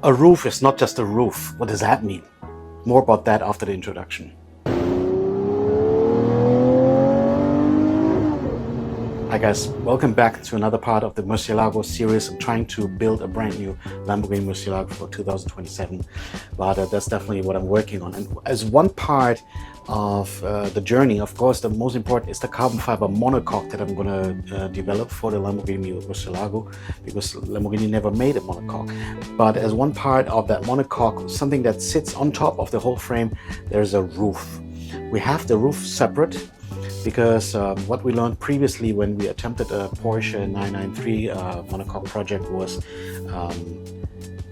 A roof is not just a roof. What does that mean? More about that after the introduction. Hi guys, welcome back to another part of the Murciélago series. I'm trying to build a brand new Lamborghini Murciélago for 2027, but that's definitely what I'm working on. And as one part of the journey, of course, the most important is the carbon fiber monocoque that I'm going to develop for the Lamborghini Murciélago, because Lamborghini never made a monocoque. But as one part of that monocoque, something that sits on top of the whole frame, there's a roof. We have the roof separate, because what we learned previously when we attempted a Porsche 993 monocoque project was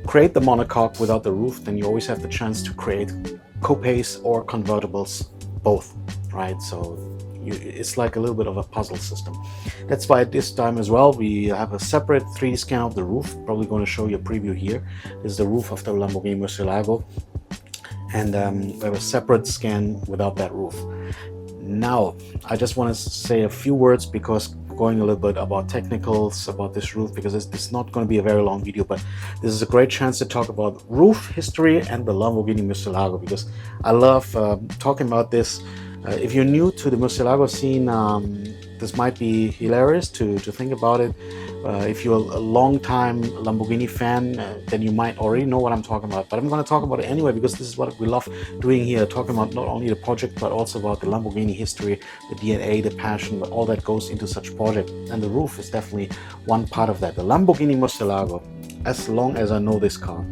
create the monocoque without the roof, then you always have the chance to create coupes or convertibles, both, right? So it's like a little bit of a puzzle system. That's why this time as well we have a separate 3D scan of the roof. Probably going to show you a preview here. This is the roof of the Lamborghini Murciélago, and we have a separate scan without that roof. Now, I just want to say a few words, because going a little bit about technicals about this roof, because it's not going to be a very long video, but this is a great chance to talk about roof history and the Lamborghini Murciélago, because I love talking about this. If you're new to the Murciélago scene, this might be hilarious to think about it. If you're a long-time Lamborghini fan, then you might already know what I'm talking about. But I'm going to talk about it anyway, because this is what we love doing here, talking about not only the project, but also about the Lamborghini history, the DNA, the passion, all that goes into such project. And the roof is definitely one part of that. The Lamborghini Murciélago, as long as I know this car,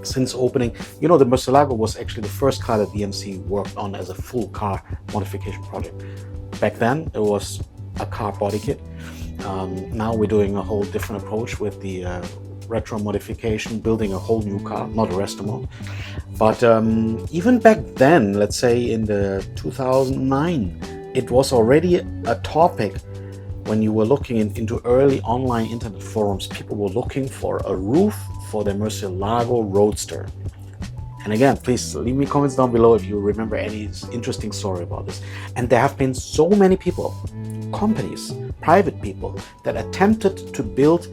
since opening, you know, the Murciélago was actually the first car that BMC worked on as a full car modification project. Back then, it was a car body kit. Now we're doing a whole different approach with the retro modification, building a whole new car, not a resto mode. But even back then, let's say in the 2009, it was already a topic. When you were looking into early online internet forums, people were looking for a roof for the Murciélago Roadster. And again, please leave me comments down below if you remember any interesting story about this. And there have been so many people, companies, private people, that attempted to build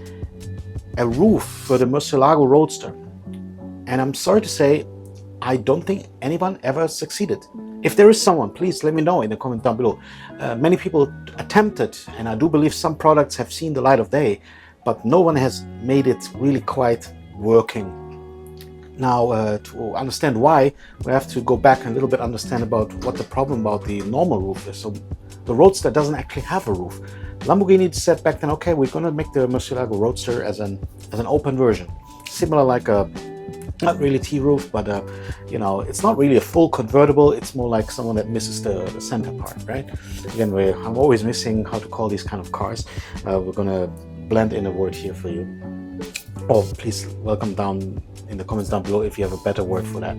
a roof for the Murciélago Roadster. And I'm sorry to say, I don't think anyone ever succeeded. If there is someone, please let me know in the comment down below. Many people attempted, and I do believe some products have seen the light of day, but no one has made it really quite working. Now, to understand why, we have to go back and a little bit understand about what the problem about the normal roof is. So the Roadster doesn't actually have a roof. Lamborghini said back then, okay, we're going to make the Murciélago Roadster as an open version, similar like a, not really T-roof, but you know, it's not really a full convertible. It's more like someone that misses the center part, right? Again, I'm always missing how to call these kind of cars. We're going to blend in a word here for you. Oh, please welcome down in the comments down below if you have a better word for that.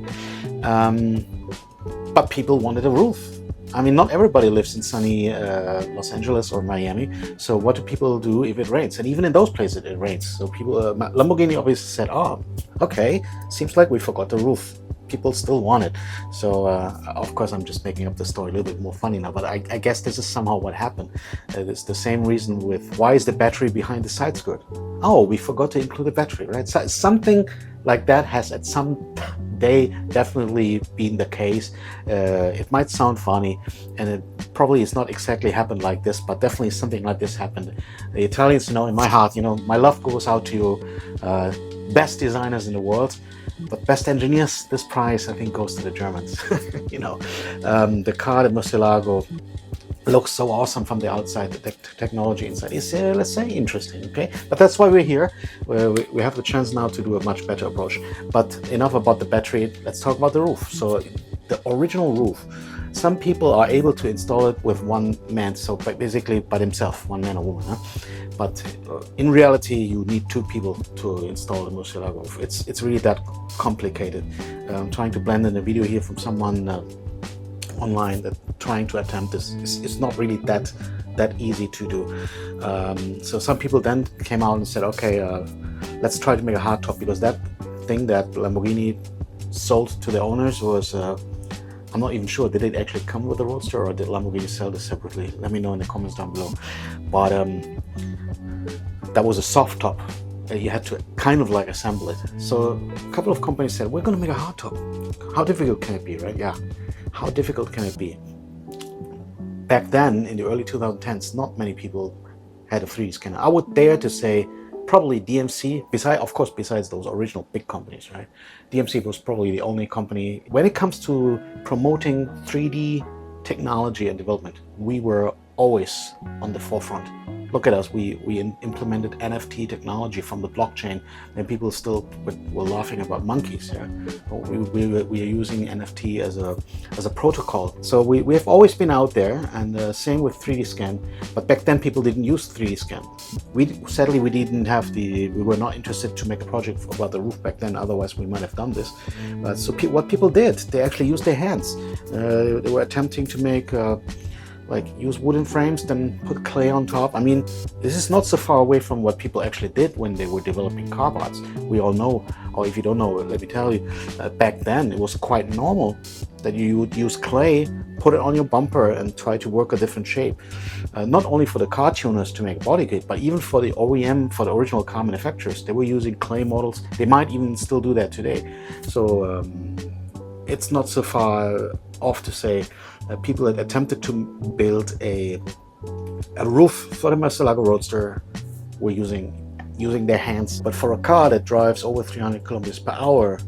But people wanted a roof. I mean, not everybody lives in sunny Los Angeles or Miami. So what do people do if it rains? And even in those places it rains. So people, Lamborghini obviously said, oh, okay, seems like we forgot the roof. People still want it. So of course, I'm just making up the story a little bit more funny now, but I guess this is somehow what happened. It's the same reason with why is the battery behind the side skirt? Oh, we forgot to include the battery, right? So something like that has at some day definitely been the case. It might sound funny, and it probably is not exactly happened like this, but definitely something like this happened. The Italians, you know, in my heart, you know, my love goes out to you, best designers in the world. But best engineers, this prize I think goes to the Germans. You know, the car, the Murciélago, looks so awesome from the outside. The technology inside is, let's say, interesting. Okay, but that's why we're here. We have the chance now to do a much better approach. But enough about the battery. Let's talk about the roof. So the original roof. Some people are able to install it with one man, so basically by himself, one man or woman. Huh? But in reality, you need two people to install the Murciélago roof. It's really that complicated. I'm trying to blend in a video here from someone online that trying to attempt this. It's not really that easy to do. So some people then came out and said, okay, let's try to make a hardtop, because that thing that Lamborghini sold to the owners was I'm not even sure, did it actually come with the Roadster or did Lamborghini sell this separately? Let me know in the comments down below. But that was a soft top. you had to kind of like assemble it. So a couple of companies said, we're going to make a hardtop. How difficult can it be, right? Yeah, how difficult can it be? Back then, in the early 2010s, not many people had a 3D scanner. I would dare to say probably DMC, besides those original big companies, right? DMC was probably the only company. When it comes to promoting 3D technology and development, we were always on the forefront. Look at us, we implemented NFT technology from the blockchain, and people still were laughing about monkeys. Yeah? We are using NFT as a protocol. So we have always been out there, and same with 3D scan. But back then people didn't use 3D scan. Sadly we didn't have we were not interested to make a project about the roof back then. Otherwise we might have done this. But so what people did, they actually used their hands. They were attempting to make use wooden frames, then put clay on top. I mean, this is not so far away from what people actually did when they were developing car parts. We all know, or if you don't know, let me tell you, back then it was quite normal that you would use clay, put it on your bumper and try to work a different shape. Not only for the car tuners to make a body kit, but even for the OEM, for the original car manufacturers, they were using clay models. They might even still do that today. So it's not so far off to say people had attempted to build a roof for the Murciélago roadster were using their hands. But for a car that drives over 300 kilometers per hour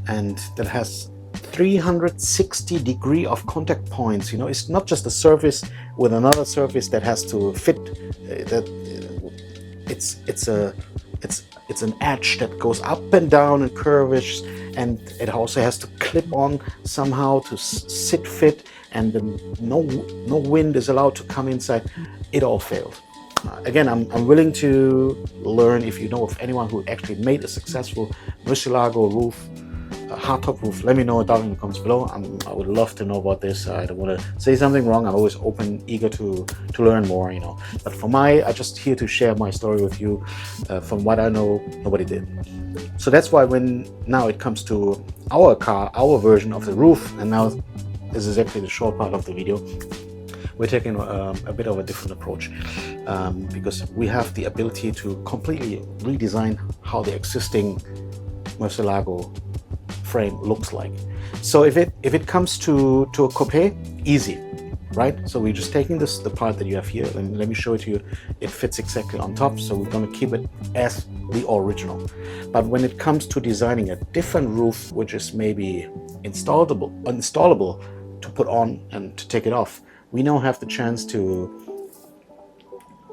and that has 360 degree of contact points, you know, it's not just a surface with another surface that has to fit. It's an edge that goes up and down and curves, and it also has to clip on somehow to sit fit, and no wind is allowed to come inside. It all failed. Again, I'm willing to learn. If you know of anyone who actually made a successful Murciélago roof, hardtop roof, let me know down in the comments below. I would love to know about this. I don't want to say something wrong. I'm always eager to learn more, you know. But I'm just here to share my story with you. From what I know, nobody did. So that's why now it comes to our car, our version of the roof, and now this is actually the short part of the video. We're taking a bit of a different approach because we have the ability to completely redesign how the existing Murciélago frame looks like. So if it comes to a coupe, easy, right? So we're just taking the part that you have here, and let me show it to you. It fits exactly on top, so we're going to keep it as the original. But when it comes to designing a different roof, which is maybe installable to put on and to take it off, we now have the chance to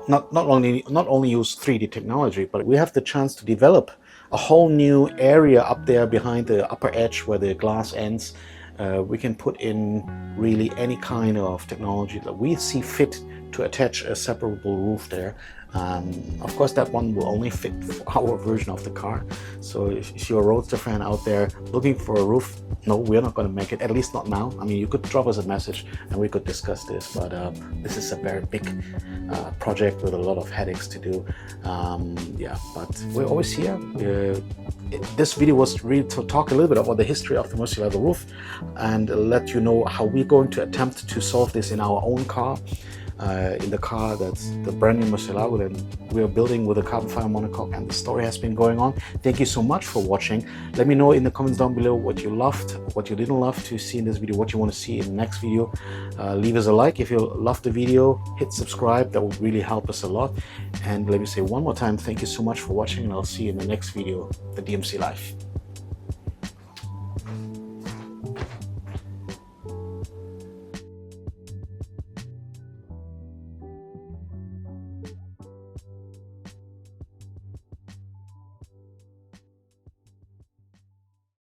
not only use 3D technology, but we have the chance to develop a whole new area up there behind the upper edge where the glass ends. We can put in really any kind of technology that we see fit to attach a separable roof there. Of course, that one will only fit for our version of the car. So if you're a roadster fan out there looking for a roof, no, we're not going to make it, at least not now. I mean, you could drop us a message and we could discuss this, but this is a very big project with a lot of headaches to do. Yeah, but we're always here. This video was really to talk a little bit about the history of the Murciélago roof and let you know how we're going to attempt to solve this in our own car. In the car that's the brand new Murciélago that we are building with a carbon fiber monocoque, and the story has been going on. Thank you so much for watching. Let me know in the comments down below what you loved, what you didn't love to see in this video, what you want to see in the next video. Leave us a like if you loved the video, hit subscribe, that would really help us a lot. And let me say one more time, thank you so much for watching, and I'll see you in the next video, the DMC Life.